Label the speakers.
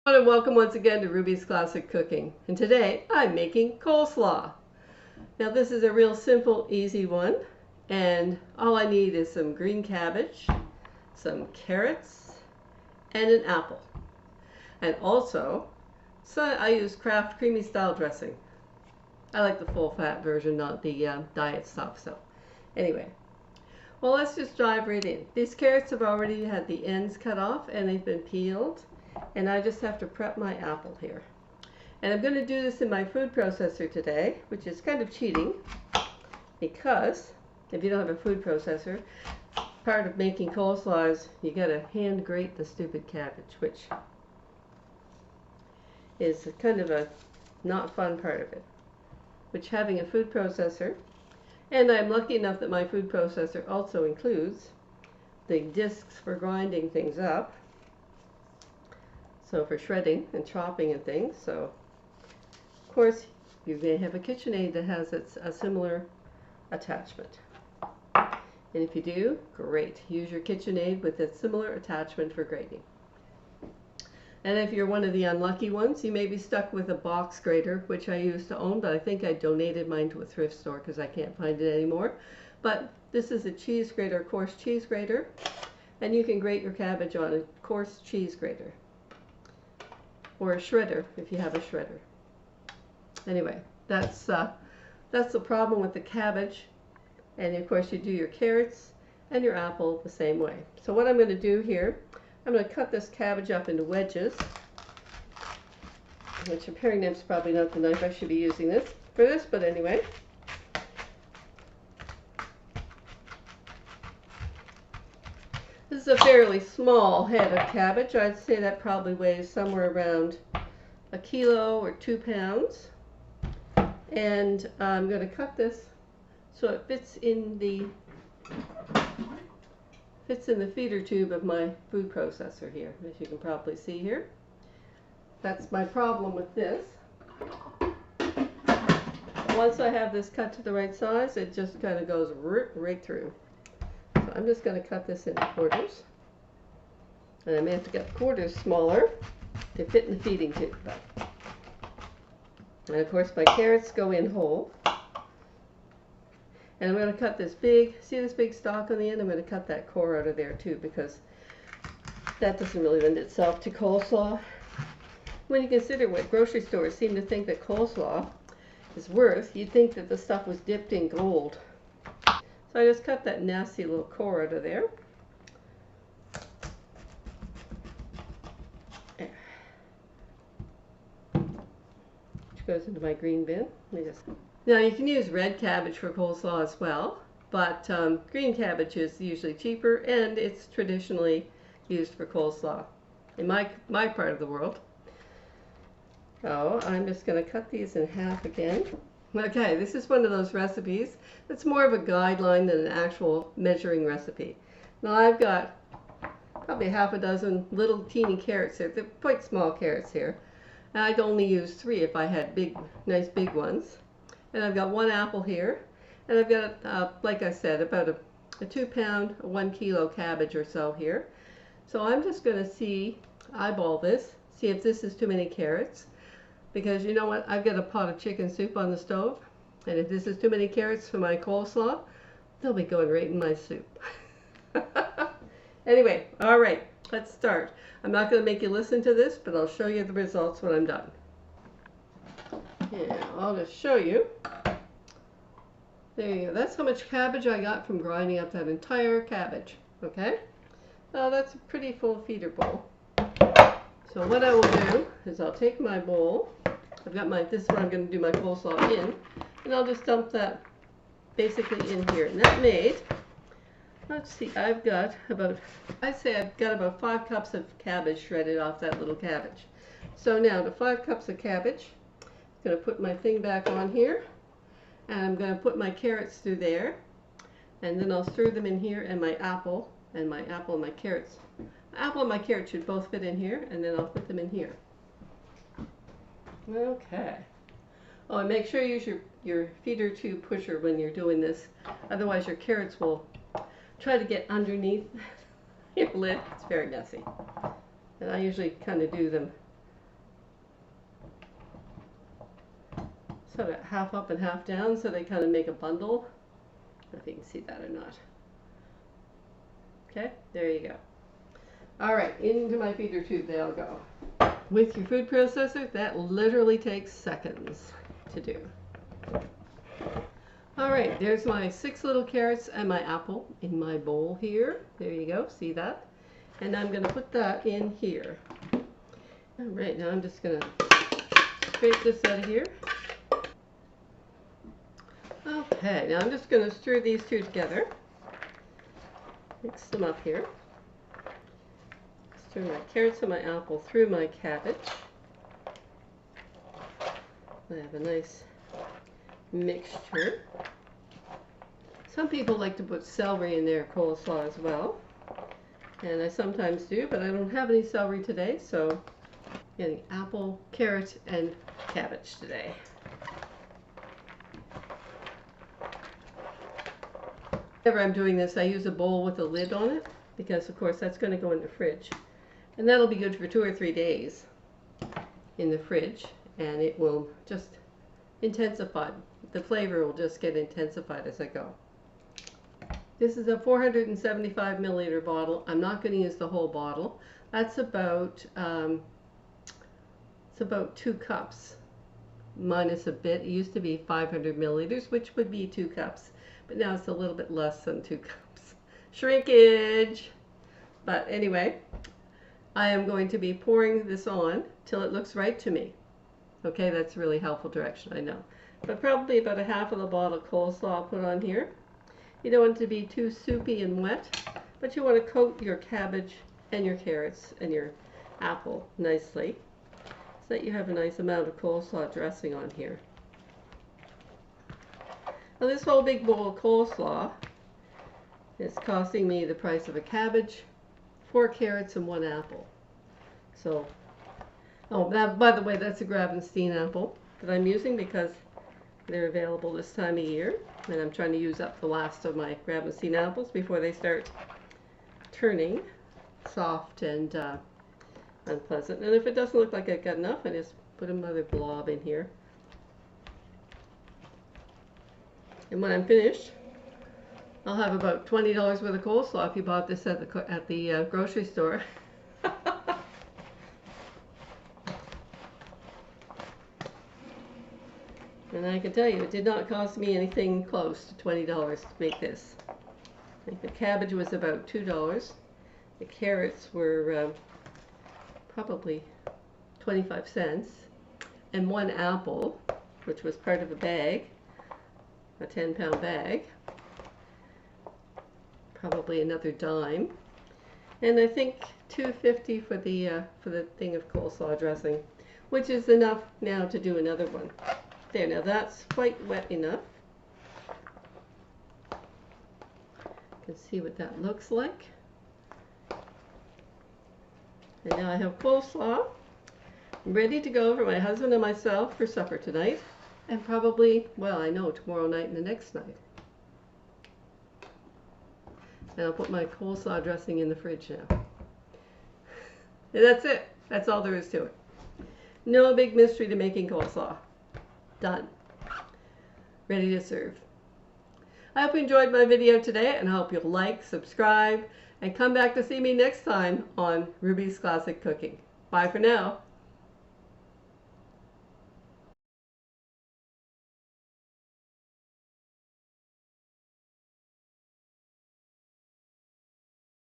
Speaker 1: And welcome once again to Ruby's Classic Cooking. And today I'm making coleslaw. Now this is a real simple, easy one. And all I need is some green cabbage, some carrots, and an apple. And also, I use Kraft Creamy style dressing. I like the full fat version, not the diet stuff. So anyway, well, let's just dive right in. These carrots have already had the ends cut off and they've been peeled. And I just have to prep my apple here. And I'm going to do this in my food processor today, which is kind of cheating because if you don't have a food processor, part of making coleslaw is you got to hand grate the stupid cabbage, which is kind of a not fun part of it. Which having a food processor, and I'm lucky enough that my food processor also includes the discs for grinding things up. So for shredding and chopping and things. So of course you may have a KitchenAid that has a similar attachment. And if you do, great. Use your KitchenAid with a similar attachment for grating. And if you're one of the unlucky ones, you may be stuck with a box grater, which I used to own, but I think I donated mine to a thrift store because I can't find it anymore. But this is a cheese grater, coarse cheese grater, and you can grate your cabbage on a coarse cheese grater. Or a shredder if you have a shredder. Anyway, that's the problem with the cabbage. And of course you do your carrots and your apple the same way. So what I'm going to do here, I'm going to cut this cabbage up into wedges. Which a paring knife is probably not the knife I should be using for this, but anyway. This is a fairly small head of cabbage. I'd say that probably weighs somewhere around a kilo or 2 pounds. And I'm going to cut this so it fits in the feeder tube of my food processor here, as you can probably see here. That's my problem with this. Once I have this cut to the right size, it just kind of goes right through. So I'm just going to cut this into quarters. And I may have to get quarters smaller to fit in the feeding tube. And of course my carrots go in whole. And I'm going to cut this see this big stalk on the end? I'm going to cut that core out of there too, because that doesn't really lend itself to coleslaw. When you consider what grocery stores seem to think that coleslaw is worth, you'd think that the stuff was dipped in gold. So I just cut that nasty little core out of there. Which goes into my green bin. Now you can use red cabbage for coleslaw as well, but green cabbage is usually cheaper and it's traditionally used for coleslaw in my part of the world. So I'm just going to cut these in half again. Okay, this is one of those recipes that's more of a guideline than an actual measuring recipe. Now I've got probably half a dozen little teeny carrots here. They're quite small carrots here. And I'd only use 3 if I had nice big ones. And I've got 1 apple here. And I've got, like I said, about a 2 pound, 1 kilo cabbage or so here. So I'm just going to eyeball this, see if this is too many carrots. Because you know what, I've got a pot of chicken soup on the stove, and if this is too many carrots for my coleslaw, they'll be going right in my soup. Anyway, all right, let's start. I'm not going to make you listen to this, but I'll show you the results when I'm done. Yeah, I'll just show you. There you go. That's how much cabbage I got from grinding up that entire cabbage. Okay? Now that's a pretty full feeder bowl. So what I will do is I'll take my bowl. I've got this is what I'm going to do my coleslaw in, and I'll just dump that basically in here. And that made, let's see, I'd say I've got about 5 cups of cabbage shredded off that little cabbage. So now the 5 cups of cabbage, I'm going to put my thing back on here, and I'm going to put my carrots through there, and then I'll stir them in here, and my apple and my carrots. The apple and my carrot should both fit in here, and then I'll put them in here. Okay. Oh, and make sure you use your feeder tube pusher when you're doing this. Otherwise your carrots will try to get underneath your lid. It's very messy. And I usually kind of do them sort of half up and half down, so they kind of make a bundle. I don't know if you can see that or not. Okay, there you go. All right, into my feeder tube they'll go. With your food processor, that literally takes seconds to do. All right, there's my 6 little carrots and my apple in my bowl here. There you go, see that? And I'm going to put that in here. All right, now I'm just going to scrape this out of here. Okay, now I'm just going to stir these two together. Mix them up here. Stir my carrots and my apple through my cabbage. I have a nice mixture. Some people like to put celery in their coleslaw as well, and I sometimes do, but I don't have any celery today, so I'm getting apple, carrot, and cabbage today. Whenever I'm doing this, I use a bowl with a lid on it, because of course that's going to go in the fridge, and that'll be good for 2 or 3 days in the fridge, and it will just intensify. The flavor will just get intensified as I go. This is a 475 milliliter bottle. I'm not going to use the whole bottle. That's about it's about 2 cups minus a bit. It used to be 500 milliliters, which would be 2 cups, but now it's a little bit less than 2 cups. Shrinkage. But anyway, I am going to be pouring this on till it looks right to me. Okay, that's really helpful direction, I know. But probably about a half of the bottle of coleslaw I'll put on here. You don't want it to be too soupy and wet, but you want to coat your cabbage and your carrots and your apple nicely so that you have a nice amount of coleslaw dressing on here. Now this whole big bowl of coleslaw is costing me the price of a cabbage, 4 carrots, and 1 apple. So, oh, that, by the way, that's a Gravenstein apple that I'm using because they're available this time of year, and I'm trying to use up the last of my Gravenstein apples before they start turning soft and unpleasant. And if it doesn't look like I've got enough, I just put another blob in here. And when I'm finished, I'll have about $20 worth of coleslaw if you bought this at the grocery store. And I can tell you, it did not cost me anything close to $20 to make this. I think the cabbage was about $2. The carrots were probably 25 cents. And 1 apple, which was part of a bag, a 10-pound bag, probably another dime. And I think $2.50 for the thing of coleslaw dressing, which is enough now to do another one. There, now that's quite wet enough. You can see what that looks like. And now I have coleslaw ready to go for my husband and myself for supper tonight, and probably, well, I know, tomorrow night and the next night. And I'll put my coleslaw dressing in the fridge now. And that's it. That's all there is to it. No big mystery to making coleslaw. Done. Ready to serve. I hope you enjoyed my video today, and I hope you'll like, subscribe, and come back to see me next time on Ruby's Classic Cooking. Bye for now.